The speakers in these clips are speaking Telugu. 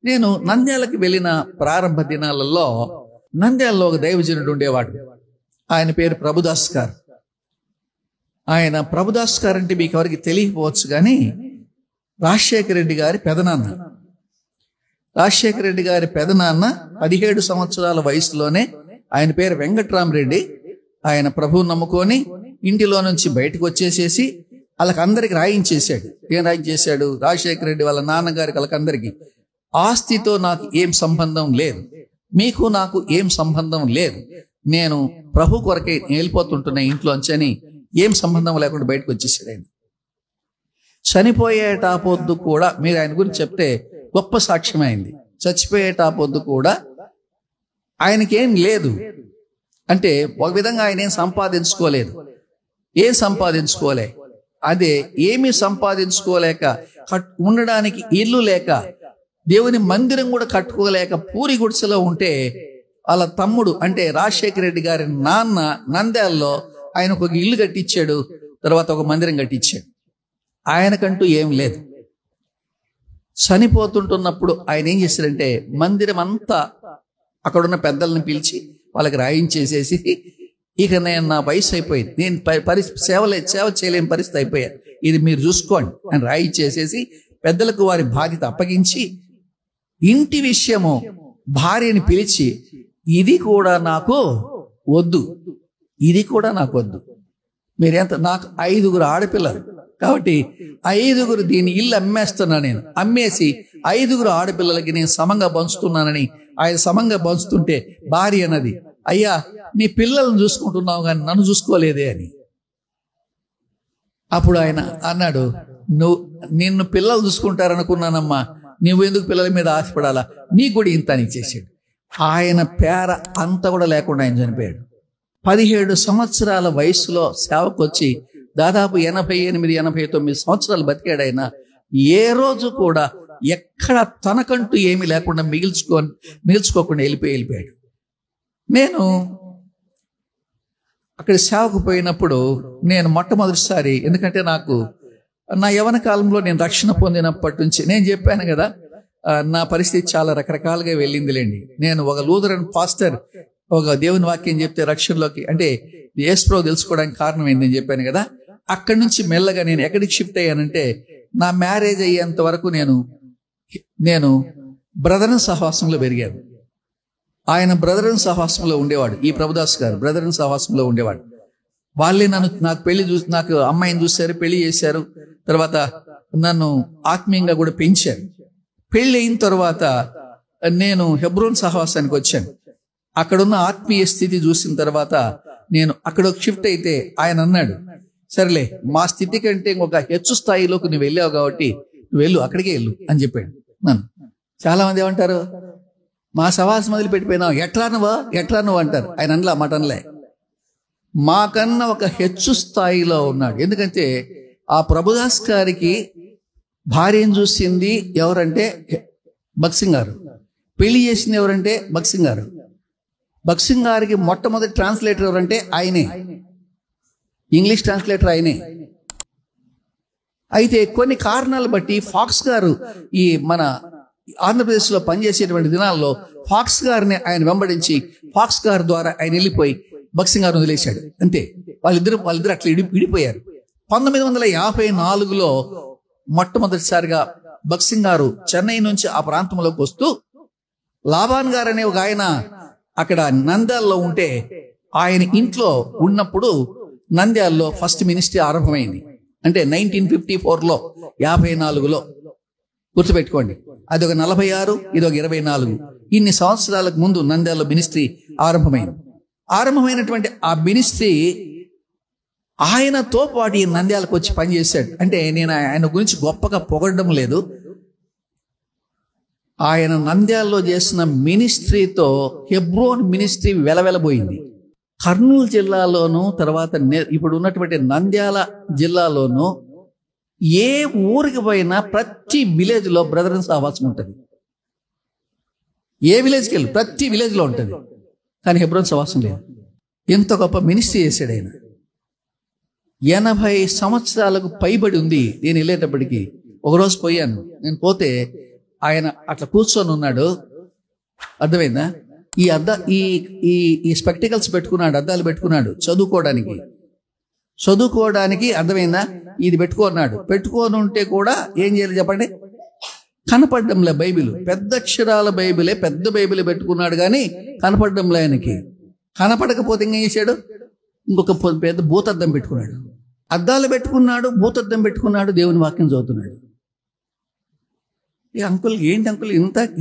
నేను నంద్యాలకు వెళ్ళిన ప్రారంభ దినాలలో నంద్యాలలో ఒక దైవజనుడు ఉండేవాడు. ఆయన పేరు ప్రభుదాస్ గారు. ఆయన ప్రభుదాస్ గారు అంటే మీకు ఎవరికి తెలియకపోవచ్చు, కానీ రాజశేఖర రెడ్డి గారి పెదనాన్న. రాజశేఖర రెడ్డి గారి పెదనాన్న 17 సంవత్సరాల వయసులోనే, ఆయన పేరు వెంకట్రామరెడ్డి, ఆయన ప్రభువుని నమ్ముకొని ఇంటిలో నుంచి బయటకు వచ్చేసేసి వాళ్ళకందరికి రాయించేశాడు. ఏం రాయించేశాడు? రాజశేఖర రెడ్డి వాళ్ళ నాన్నగారికి వాళ్ళకందరికీ, ఆస్తితో నాకు ఏం సంబంధం లేదు, మీకు నాకు ఏం సంబంధం లేదు, నేను ప్రభు కొరకే వెళ్ళిపోతుంటున్నా ఇంట్లోంచి అని ఏం సంబంధం లేకుండా బయటకు వచ్చేసాడు. ఆయన చనిపోయేటాపొద్దు కూడా, మీరు ఆయన గురించి చెప్తే గొప్ప సాక్ష్యమైంది. చచ్చిపోయేటాపొద్దు కూడా ఆయనకేం లేదు, అంటే ఒక విధంగా ఆయన ఏం సంపాదించుకోలేదు. ఏం సంపాదించుకోలే, అదే ఏమి సంపాదించుకోలేక, ఉండడానికి ఇల్లు లేక, దేవుని మందిరం కూడా కట్టుకోలేక పూరి గుడిసెలో ఉంటే, వాళ్ళ తమ్ముడు అంటే రాజశేఖర రెడ్డి గారి నాన్న నంద్యాలలో ఆయనకు ఒక ఇల్లు కట్టించాడు, తర్వాత ఒక మందిరం కట్టించాడు. ఆయనకంటూ ఏం లేదు. చనిపోతుంటున్నప్పుడు ఆయన ఏం చేశాడంటే, మందిరం అంతా అక్కడున్న పెద్దలను పిలిచి వాళ్ళకి రాయించేసేసి, ఇక నేను నా వయసు అయిపోయింది, నేను సేవ చేయలేని పరిస్థితి అయిపోయాను, ఇది మీరు చూసుకోండి అని రాయించేసేసి పెద్దలకు వారి బాధ్యత అప్పగించి, ఇంటి విషయము భార్యని పిలిచి, ఇది కూడా నాకు వద్దు, ఇది కూడా నాకు వద్దు, మీరెంత, నాకు 5 ఆడపిల్లలు కాబట్టి 5 దీని ఇల్లు అమ్మేస్తున్నా, నేను అమ్మేసి 5 ఆడపిల్లలకి నేను సమంగా పంచుతున్నానని. ఆయన సమంగా పంచుతుంటే భార్య అన్నది, అయ్యా నీ పిల్లలను చూసుకుంటున్నావు కానీ నన్ను చూసుకోలేదే అని. అప్పుడు ఆయన అన్నాడు, నిన్ను పిల్లలు చూసుకుంటారనుకున్నానమ్మా, నువ్వెందుకు పిల్లల మీద ఆశపడాలా, నీకు కూడా ఇంత అని చేసాడు. ఆయన పేర అంత కూడా లేకుండా ఆయన చనిపోయాడు. 17 సంవత్సరాల వయసులో సేవకు వచ్చి దాదాపు 88-89 సంవత్సరాలు బతికాడు. ఆయన ఏ రోజు కూడా ఎక్కడ తనకంటూ ఏమీ లేకుండా మిగిల్చుకోకుండా వెళ్ళిపోయాడు. నేను అక్కడ సేవకు పోయినప్పుడు, నేను మొట్టమొదటిసారి, ఎందుకంటే నాకు నా యవన కాలంలో నేను రక్షణ పొందినప్పటి నుంచి, నేను చెప్పాను కదా నా పరిస్థితి చాలా రకరకాలుగా వెళ్ళిందిలేండి. నేను ఒక లూథరన్ పాస్టర్ ఒక దేవుని వాక్యం చెప్తే రక్షణలోకి, అంటే యేసుప్రభువు తెలుసుకోవడానికి కారణం ఏంటని చెప్పాను కదా. అక్కడి నుంచి మెల్లగా నేను ఎక్కడికి షిఫ్ట్ అయ్యానంటే, నా మ్యారేజ్ అయ్యేంత వరకు నేను బ్రదరన్ సహవాసంలో పెరిగాను. ఆయన బ్రదరన్ సహవాసంలో ఉండేవాడు, ఈ ప్రభుదాస్ గారు బ్రదరన్ సహవాసంలో ఉండేవాడు. వాళ్ళే నాకు పెళ్లి చూసి, నాకు అమ్మాయిని చూశారు, పెళ్లి చేశారు, తర్వాత నన్ను ఆత్మీయంగా కూడా పెంచారు. పెళ్లి అయిన తర్వాత నేను హెబ్రోన్ సహవాసానికి వచ్చాను. అక్కడున్న ఆత్మీయ స్థితి చూసిన తర్వాత నేను అక్కడ షిఫ్ట్ అయితే, ఆయన అన్నాడు, సరేలే మా స్థితి కంటే ఇంకొక హెచ్చు స్థాయిలోకి నువ్వు వెళ్ళావు కాబట్టి నువ్వు వెళ్ళు, అక్కడికే వెళ్ళు అని చెప్పాడు నన్ను. చాలా మంది ఏమంటారు, మా సహవాసం మొదలు పెట్టిపోయినావు, ఎట్లా నువ్వు అంటారు. ఆయన అనలా, మటన్లే, మాకన్నా ఒక హెచ్చు స్థాయిలో ఉన్నాడు. ఎందుకంటే ఆ ప్రభుదాస్ గారికి భార్యను చూసింది ఎవరంటే భక్సింగ్ గారు, పెళ్లి చేసింది ఎవరంటే భక్సింగ్ గారు. భక్సింగ్ గారికి మొట్టమొదటి ట్రాన్స్లేటర్ ఎవరంటే ఆయనే, ఇంగ్లీష్ ట్రాన్స్లేటర్ ఆయనే. అయితే కొన్ని కారణాలు బట్టి ఫాక్స్ గారు ఈ మన ఆంధ్రప్రదేశ్లో పనిచేసేటువంటి దినాల్లో ఫాక్స్ గారిని ఆయన వెంబడించి, ఫాక్స్ గారి ద్వారా ఆయన వెళ్ళిపోయి భక్సింగ్ గారిని వదిలేశాడు. అంతే, వాళ్ళిద్దరు అట్లా విడిపోయారు. 1954లో మొట్టమొదటిసారిగా భక్సింగ్ గారు చెన్నై నుంచి ఆ ప్రాంతంలోకి వస్తూ, లాబాన్ గారు అనే ఒక ఆయన అక్కడ నంద్యాలలో ఉంటే, ఆయన ఇంట్లో ఉన్నప్పుడు నంద్యాలలో ఫస్ట్ మినిస్ట్రీ ఆరంభమైంది. అంటే 1954లో 54లో గుర్తుపెట్టుకోండి. అదొక 46, ఇదొక 24. ఇన్ని సంవత్సరాలకు ముందు నంద్యాలలో మినిస్ట్రీ ఆరంభమైనటువంటి ఆ మినిస్ట్రీ ఆయనతో పాటు ఈ నంద్యాలకు వచ్చి పనిచేశాడు. అంటే నేను ఆయన గురించి గొప్పగా పొగడడం లేదు, ఆయన నంద్యాలలో చేసిన మినిస్ట్రీతో హెబ్రోన్ మినిస్ట్రీ వెలవెలబోయింది. కర్నూలు జిల్లాలోను, తర్వాత ఇప్పుడు ఉన్నటువంటి నంద్యాల జిల్లాలోను ఏ ఊరికి పోయినా ప్రతి విలేజ్ లో బ్రదరన్ సహవాసం ఉంటుంది. ఏ విలేజ్కి వెళ్ళి ప్రతి విలేజ్ లో ఉంటుంది, కానీ హెబ్రోన్ సహవాసం లేదు. ఎంత గొప్ప మినిస్ట్రీ చేశాడు ఆయన. 80 సంవత్సరాలకు పైబడి ఉంది. నేను వెళ్ళేటప్పటికి ఒకరోజు పోయాను. నేను పోతే ఆయన అట్లా కూర్చొని ఉన్నాడు. అర్థమైందా? ఈ ఈ స్పెక్టికల్స్ పెట్టుకున్నాడు, అద్దాలు పెట్టుకున్నాడు చదువుకోవడానికి. అర్థమైందా? ఇది పెట్టుకున్నాడు. పెట్టుకొని ఉంటే కూడా ఏం చేయాలి చెప్పండి? కనపడ్డంలే బైబిల్. పెద్ద అక్షరాల బైబిలే, పెద్ద బైబిల్ పెట్టుకున్నాడు కానీ కనపడ్డంలే ఆయనకి. కనపడకపోతే ఏం చేశాడు? ఇంకొక పెద్ద భూతద్దం పెట్టుకున్నాడు. అద్దాలు పెట్టుకున్నాడు, భూతద్దం పెట్టుకున్నాడు, దేవుని వాక్యం చదువుతున్నాడు. ఈ అంకుల్ ఏంటి అంకుల్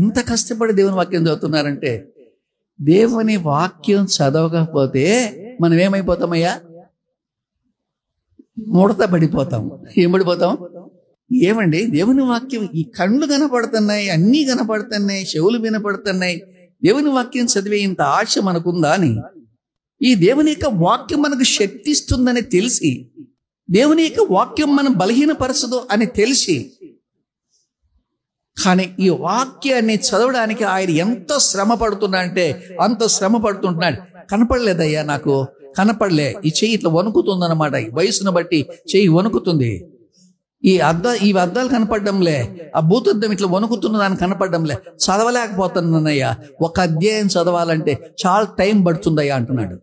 ఇంత కష్టపడి దేవుని వాక్యం చదువుతున్నారంటే, దేవుని వాక్యం చదవకపోతే మనం ఏమైపోతామయ్యా? ముడత పడిపోతాం. ఏం పడిపోతాం? ఏమండి, దేవుని వాక్యం ఈ కళ్ళు కనపడుతున్నాయి, అన్నీ కనపడుతున్నాయి, చెవులు వినపడుతున్నాయి. దేవుని వాక్యం చదివే ఇంత ఆశ మనకుందా అని, ఈ దేవుని యొక్క వాక్యం మనకు శక్తి ఇస్తుందని తెలిసి, దేవుని యొక్క వాక్యం మనం బలహీనపరచదు అని తెలిసి, కానీ ఈ వాక్యాన్ని చదవడానికి ఆయన ఎంత శ్రమ పడుతున్నా అంటే అంత శ్రమ పడుతుంటున్నాడు. కనపడలేదయ్యా, నాకు కనపడలే, ఈ చెయ్యి ఇట్లా వణుకుతుందన్నమాట. వయసును బట్టి చెయ్యి వణుకుతుంది. ఈ అద్దాలు కనపడడంలే, ఆ భూతద్దం ఇట్లా వణుకుతున్న దాన్ని కనపడడంలే, చదవలేకపోతున్నానయ్యా. ఒక అధ్యాయం చదవాలంటే చాలా టైం పడుతుందయ్యా అంటున్నాడు.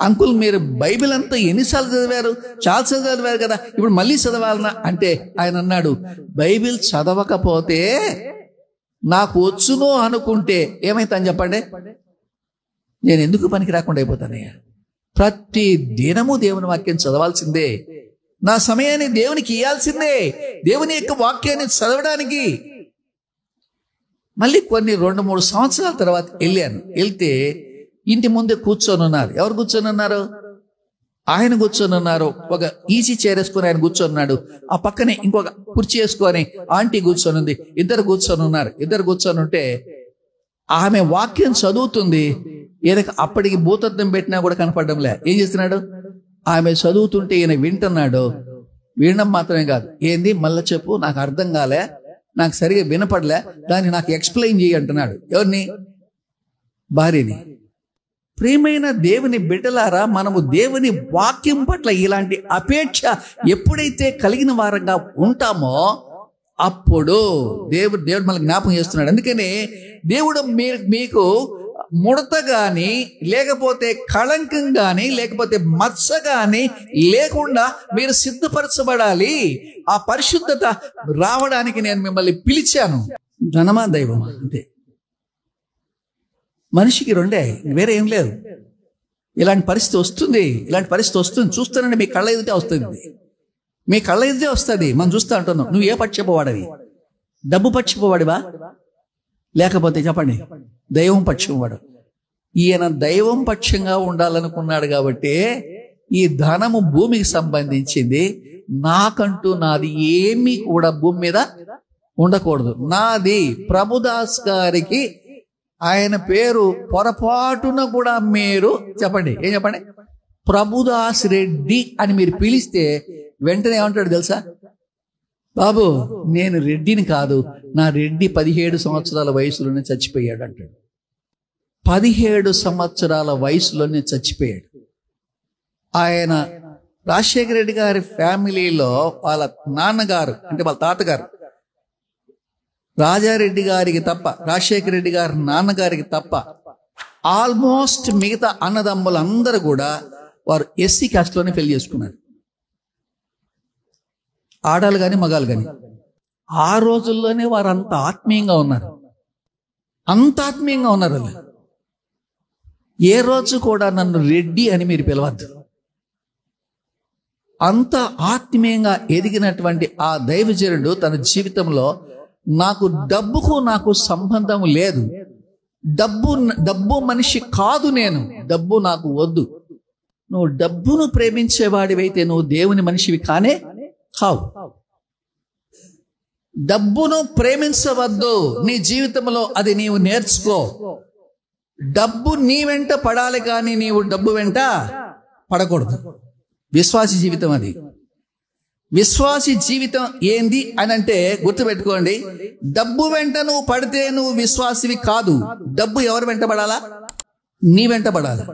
అంకుల్, మీరు బైబిల్ అంతా ఎన్నిసార్లు చదివారు? చాలాసార్లు చదివారు కదా, ఇప్పుడు మళ్ళీ చదవాలనా అంటే ఆయన అన్నాడు, బైబిల్ చదవకపోతే నాకు వచ్చును అనుకుంటే ఏమైతాను చెప్పండి? నేను ఎందుకు పనికి రాకుండా అయిపోతానయ్యా. ప్రతి దినము దేవుని వాక్యం చదవాల్సిందే. నా సమయాన్ని దేవునికి ఇవ్వాల్సిందే, దేవుని యొక్క వాక్యాన్ని చదవడానికి. మళ్ళీ కొన్ని 2-3 సంవత్సరాల తర్వాత వెళ్తే ఇంటి ముందే కూర్చొని ఉన్నారు. ఎవరు కూర్చొని ఉన్నారు? ఆయన కూర్చొని ఉన్నారు. ఒక ఈజీ చైర్ వేసుకొని ఆయన కూర్చొని ఉన్నాడు. ఆ పక్కనే ఇంకొక కుర్చీ వేసుకొని ఆంటీ కూర్చొని ఉంది. ఇద్దరు కూర్చొని ఉన్నారు. ఇద్దరు కూర్చొని ఉంటే ఆమె వాక్యం చదువుతుంది. ఈయనకు అప్పటికి భూతద్దం పెట్టినా కూడా కనపడడంలే. ఏం చేస్తున్నాడు? ఆమె చదువుతుంటే ఈయన వింటున్నాడు. వినడం మాత్రమే కాదు, ఏంది మళ్ళా చెప్పు, నాకు అర్థం కాలే, నాకు సరిగా వినపడలే, దాన్ని నాకు ఎక్స్ప్లెయిన్ చేయి అంటున్నాడు. ఎవరిని? భార్యని. ప్రియమైన దేవుని బిడ్డలారా, మనము దేవుని వాక్యం పట్ల ఇలాంటి అపేక్ష ఎప్పుడైతే కలిగిన వారంగా ఉంటామో అప్పుడు దేవుడు మనకు జ్ఞాపకం చేస్తున్నాడు. అందుకనే దేవుడు మీకు ముడత గాని, లేకపోతే కళంకం గాని, లేకపోతే మత్స గాని లేకుండా మీరు సిద్ధపరచబడాలి. ఆ పరిశుద్ధత రావడానికి నేను మిమ్మల్ని పిలిచాను. ధనమా దైవమా? అంతే. మనిషికి రెండే, వేరే ఏం లేదు. ఇలాంటి పరిస్థితి వస్తుంది. చూస్తానండి, మీ కళ్ళ ఎదుటే వస్తుంది. మీ కళ్ళ ఎదుటే వస్తుంది. మనం చూస్తూ అంటున్నాం. నువ్వు ఏ పక్షపోవాడివి? డబ్బు పక్షపోవాడివా? లేకపోతే చెప్పండి, దైవం పక్షంవాడు. ఈయన దైవం పక్షంగా ఉండాలనుకున్నాడు కాబట్టి ఈ ధనము భూమికి సంబంధించింది. నాకంటూ నాది ఏమీ కూడా భూమి మీద ఉండకూడదు. నాది ప్రభుదాస్ గారికి ఆయన పేరు పొరపాటున కూడా మీరు చెప్పండి, ఏం చెప్పండి, ప్రభుదాస్ రెడ్డి అని మీరు పిలిస్తే వెంటనే ఏమంటాడు తెలుసా? బాబు, నేను రెడ్డిని కాదు, నా రెడ్డి 17 సంవత్సరాల వయసులోనే చచ్చిపోయాడు అంటాడు. 17 సంవత్సరాల వయసులోనే చచ్చిపోయాడు. ఆయన రాజశేఖర రెడ్డి గారి ఫ్యామిలీలో వాళ్ళ నాన్నగారు అంటే వాళ్ళ తాతగారు రాజారెడ్డి గారికి తప్ప, రాజశేఖర రెడ్డి గారి నాన్నగారికి తప్ప ఆల్మోస్ట్ మిగతా అన్నదమ్ములందరూ కూడా వారు ఎస్సీ కాస్ట్లోనే పెళ్లి చేసుకున్నారు. ఆడాలు కానీ మగాలు కానీ. ఆ రోజుల్లోనే వారు అంత ఆత్మీయంగా ఉన్నారు. వాళ్ళు ఏ రోజు కూడా నన్ను రెడ్డి అని మీరు పిలవద్దు. అంత ఆత్మీయంగా ఎదిగినటువంటి ఆ దైవజనుడు తన జీవితంలో నాకు సంబంధం లేదు, డబ్బు మనిషి కాదు, డబ్బు నాకు వద్దు. నువ్వు డబ్బును ప్రేమించేవాడివైతే నువ్వు దేవుని మనిషివి కానే కావు. డబ్బును ప్రేమించవద్దు. నీ జీవితంలో అది నీవు నేర్చుకో. డబ్బు నీ వెంట పడాలి కానీ నీవు డబ్బు వెంట పడకూడదు. విశ్వాసి జీవితం అది. విశ్వాసి జీవితం ఏంది అని అంటే గుర్తుపెట్టుకోండి, డబ్బు వెంట నువ్వు పడితే నువ్వు విశ్వాసివి కాదు. డబ్బు ఎవరు వెంట పడాలా? నీ వెంట పడాలి.